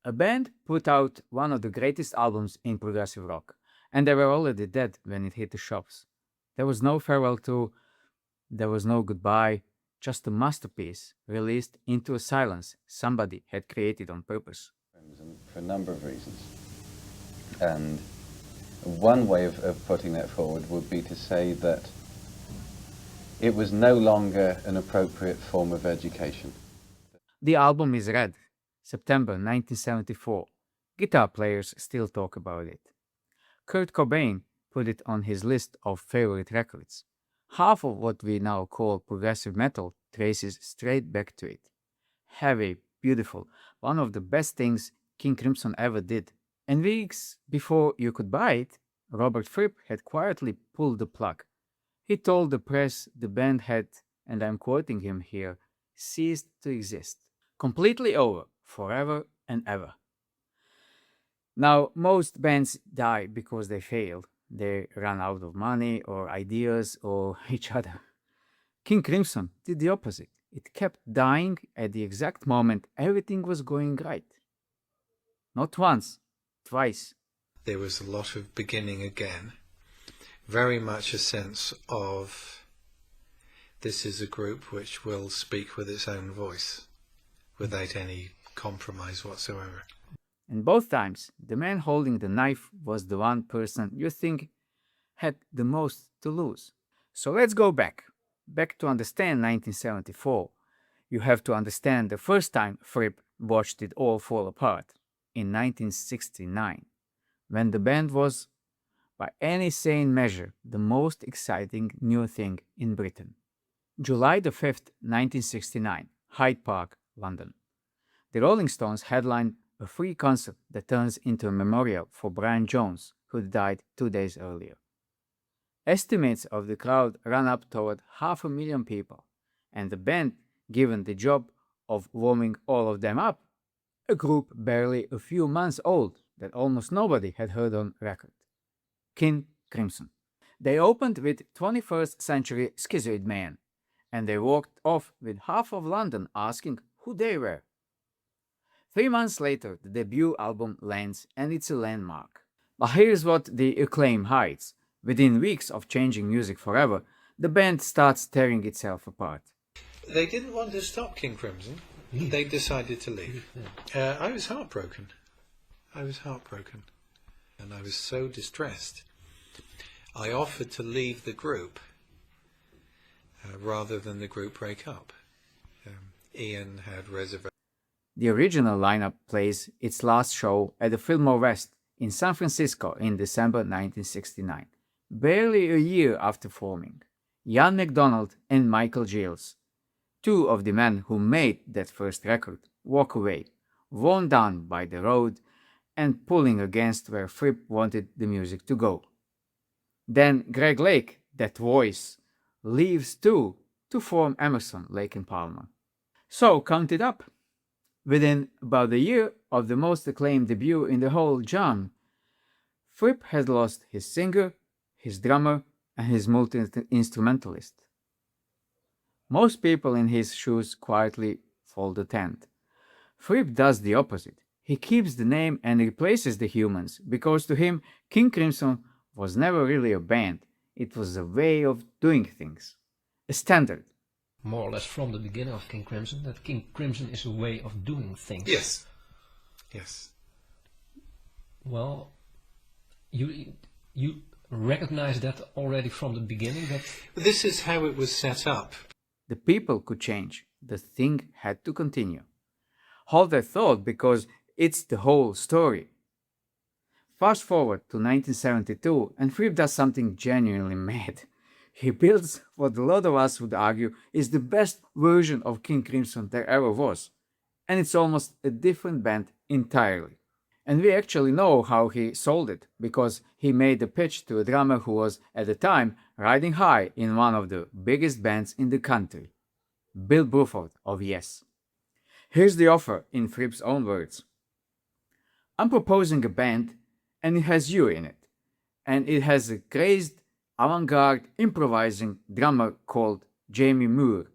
A band put out one of the greatest albums in progressive rock, and they were already dead when it hit the shops. There was no farewell tour, there was no goodbye, just a masterpiece released into a silence somebody had created on purpose. For a number of reasons. And one way of putting that forward would be to say that it was no longer an appropriate form of education. The album is Red, September 1974. Guitar players still talk about it. Kurt Cobain put it on his list of favorite records. Half of what we now call progressive metal traces straight back to it. Heavy, beautiful, one of the best things King Crimson ever did. And weeks before you could buy it, Robert Fripp had quietly pulled the plug. He told the press the band had, and I'm quoting him here, ceased to exist. Completely over, forever and ever. Now, most bands die because they failed. They run out of money or ideas or each other. King Crimson did the opposite. It kept dying at the exact moment everything was going right. Not once, twice. There was a lot of beginning again. Very much a sense of this is a group which will speak with its own voice without any compromise whatsoever. And both times, the man holding the knife was the one person you think had the most to lose. So let's go back. Back to understand 1974. You have to understand the first time Fripp watched it all fall apart, in 1969, when the band was, by any sane measure, the most exciting new thing in Britain. July the 5th, 1969, Hyde Park, London. The Rolling Stones headlined a free concert that turns into a memorial for Brian Jones, who died 2 days earlier. Estimates of the crowd ran up toward 500,000 people, and the band given the job of warming all of them up, a group barely a few months old that almost nobody had heard on record. King Crimson. They opened with 21st Century Schizoid Man, and they walked off with half of London asking who they were. 3 months later, the debut album lands, and it's a landmark. But here's what the acclaim hides. Within weeks of changing music forever, the band starts tearing itself apart. They didn't want to stop King Crimson. They decided to leave. I was heartbroken. And I was so distressed. I offered to leave the group rather than the group break up. Ian had reservations. The original lineup plays its last show at the Fillmore West in San Francisco in December 1969, barely a year after forming. Ian McDonald and Michael Giles, two of the men who made that first record, walk away, worn down by the road and pulling against where Fripp wanted the music to go. Then Greg Lake, that voice, leaves too to form Emerson, Lake and Palmer. So count it up. Within about a year of the most acclaimed debut in the whole genre, Fripp had lost his singer, his drummer, and his multi-instrumentalist. Most people in his shoes quietly fold the tent. Fripp does the opposite. He keeps the name and replaces the humans, because to him, King Crimson was never really a band. It was a way of doing things. A standard. More or less from the beginning of King Crimson, that King Crimson is a way of doing things. Yes. Yes. Well, you recognize that already from the beginning? That This is how it was set up. The people could change. The thing had to continue. Hold that thought, because it's the whole story. Fast forward to 1972, and Fripp does something genuinely mad. He builds what a lot of us would argue is the best version of King Crimson there ever was. And it's almost a different band entirely. And we actually know how he sold it, because he made the pitch to a drummer who was, at the time, riding high in one of the biggest bands in the country, Bill Bruford of Yes. Here's the offer in Fripp's own words. I'm proposing a band, and it has you in it. And it has a crazed, avant-garde, improvising drummer called Jamie Moore.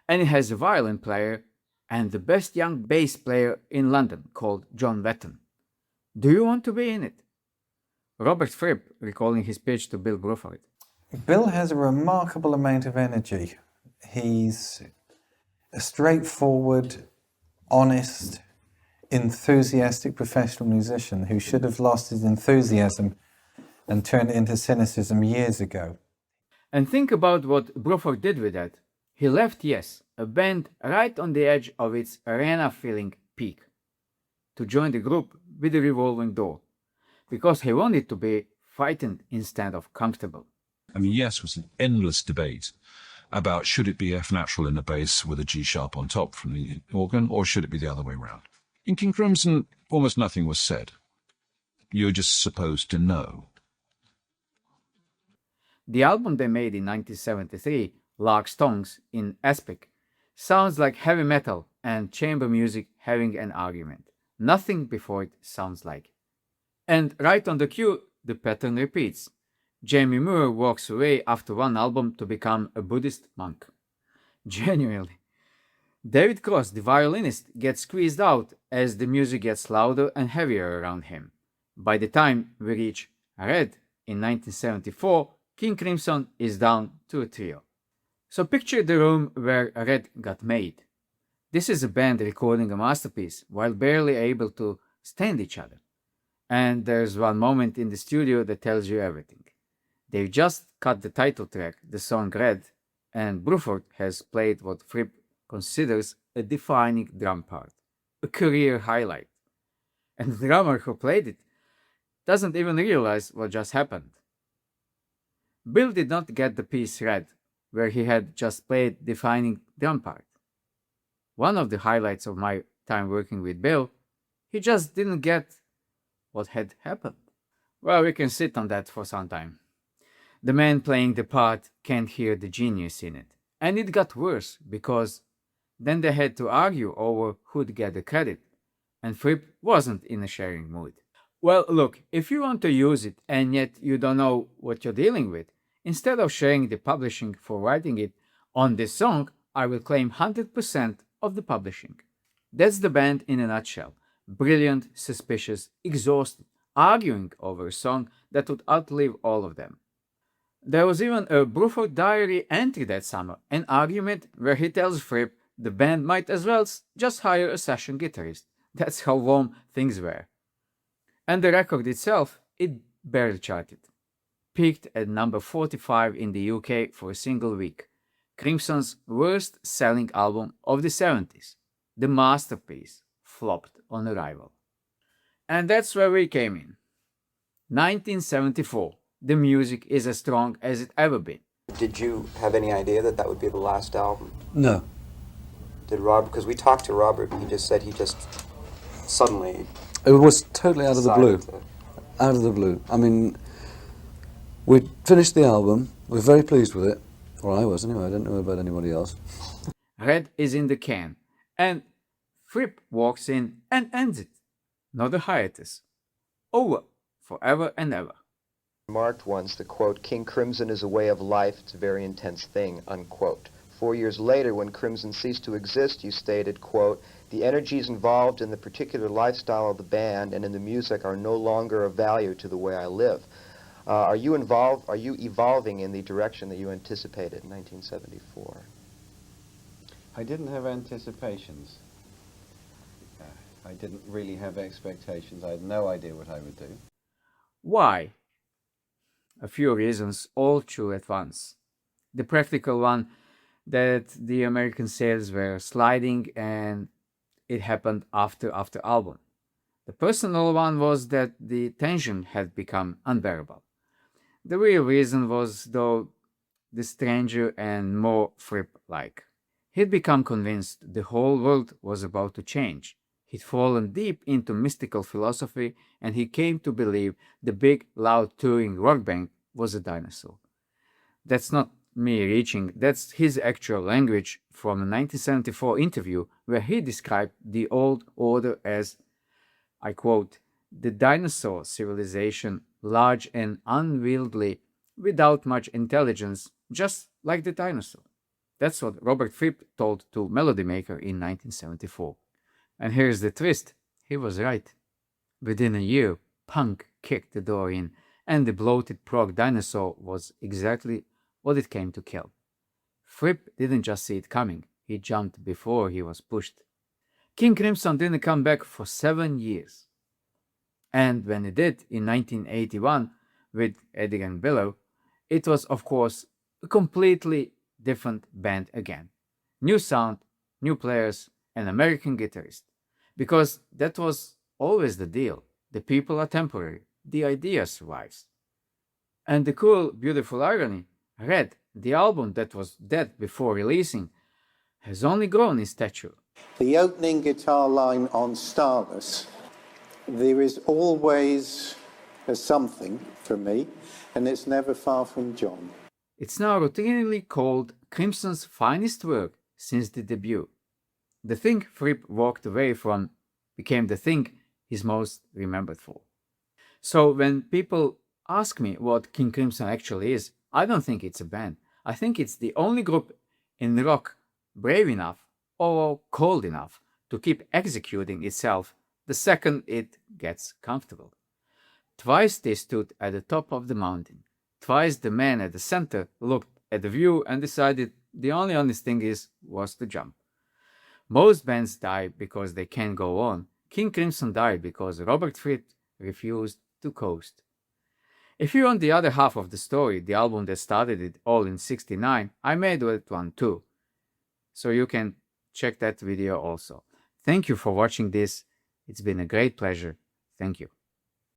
And it has a violin player and the best young bass player in London called John Wetton. Do you want to be in it? Robert Fripp recalling his pitch to Bill Bruford. Bill has a remarkable amount of energy. He's a straightforward, honest, enthusiastic professional musician who should have lost his enthusiasm and turned it into cynicism years ago. And think about what Bruford did with that. He left Yes, a band right on the edge of its arena-filling peak, to join the group with a revolving door, because he wanted to be frightened instead of comfortable. I mean, Yes was an endless debate about should it be F natural in the bass with a G sharp on top from the organ, or should it be the other way round? In King Crimson, almost nothing was said. You're just supposed to know. The album they made in 1973, Larks in Aspic, sounds like heavy metal and chamber music having an argument. Nothing before it sounds like. And right on the cue, the pattern repeats. Jamie Moore walks away after one album to become a Buddhist monk. Genuinely. David Cross, the violinist, gets squeezed out as the music gets louder and heavier around him. By the time we reach Red in 1974, King Crimson is down to a trio. So picture the room where Red got made. This is a band recording a masterpiece while barely able to stand each other. And there's one moment in the studio that tells you everything. They've just cut the title track, the song Red, and Bruford has played what Fripp considers a defining drum part, a career highlight. And the drummer who played it doesn't even realize what just happened. Bill did not get the piece Red, where he had just played defining drum part. One of the highlights of my time working with Bill, he just didn't get what had happened. Well, we can sit on that for some time. The man playing the part can't hear the genius in it. And it got worse, because then they had to argue over who'd get the credit, and Fripp wasn't in a sharing mood. Well, look, if you want to use it and yet you don't know what you're dealing with, instead of sharing the publishing for writing it on this song, I will claim 100% of the publishing. That's the band in a nutshell. Brilliant, suspicious, exhausted, arguing over a song that would outlive all of them. There was even a Bruford diary entry that summer, an argument where he tells Fripp the band might as well just hire a session guitarist. That's how warm things were. And the record itself, it barely charted. Peaked at number 45 in the UK for a single week. Crimson's worst-selling album of the 70s. The masterpiece flopped on arrival. And that's where we came in. 1974. The music is as strong as it ever been. Did you have any idea that that would be the last album? No. Did Robert, because we talked to Robert, he just said he just suddenly... It was totally out of the blue. decided Out of the blue. I mean, we'd finished the album, we were very pleased with it. Or I was anyway, I don't know about anybody else. Red is in the can, and Fripp walks in and ends it. Not a hiatus. Over, forever and ever. remarked once that, quote, King Crimson is a way of life, it's a very intense thing, unquote. 4 years later, when Crimson ceased to exist, you stated, quote, the energies involved in the particular lifestyle of the band and in the music are no longer of value to the way I live. Are you evolving in the direction that you anticipated in 1974? I didn't have anticipations. I didn't really have expectations. I had no idea what I would do. Why? A few reasons, all true at once. The practical one, that the American sales were sliding and it happened after album. The personal one was that the tension had become unbearable. The real reason was, though, the stranger and more Fripp-like. He'd become convinced the whole world was about to change. He'd fallen deep into mystical philosophy, and he came to believe the big, loud touring rock band was a dinosaur. That's not me reaching, that's his actual language from a 1974 interview where he described the old order as, I quote, the dinosaur civilization, large and unwieldy, without much intelligence, just like the dinosaur. That's what Robert Fripp told to Melody Maker in 1974. And here's the twist. He was right. Within a year, punk kicked the door in, and the bloated prog dinosaur was exactly what it came to kill. Fripp didn't just see it coming, he jumped before he was pushed. King Crimson didn't come back for 7 years. And when it did in 1981 with Edgar and Billow, it was of course a completely different band again. New sound, new players, an American guitarist. Because that was always the deal. The people are temporary, the idea survives. And the cool, beautiful irony, Red, the album that was dead before releasing, has only grown in stature. The opening guitar line on Starless, there is always a something for me, and it's never far from John. It's now routinely called Crimson's finest work since the debut. The thing Fripp walked away from became the thing he's most remembered for. So when people ask me what King Crimson actually is, I don't think it's a band. I think it's the only group in rock brave enough or cold enough to keep executing itself the second it gets comfortable. Twice they stood at the top of the mountain. Twice the man at the center looked at the view and decided the only honest thing was to jump. Most bands die because they can't go on. King Crimson died because Robert Fripp refused to coast. If you're on the other half of the story, the album that started it all in '69, I made that one too. So you can check that video also. Thank you for watching this. It's been a great pleasure. Thank you.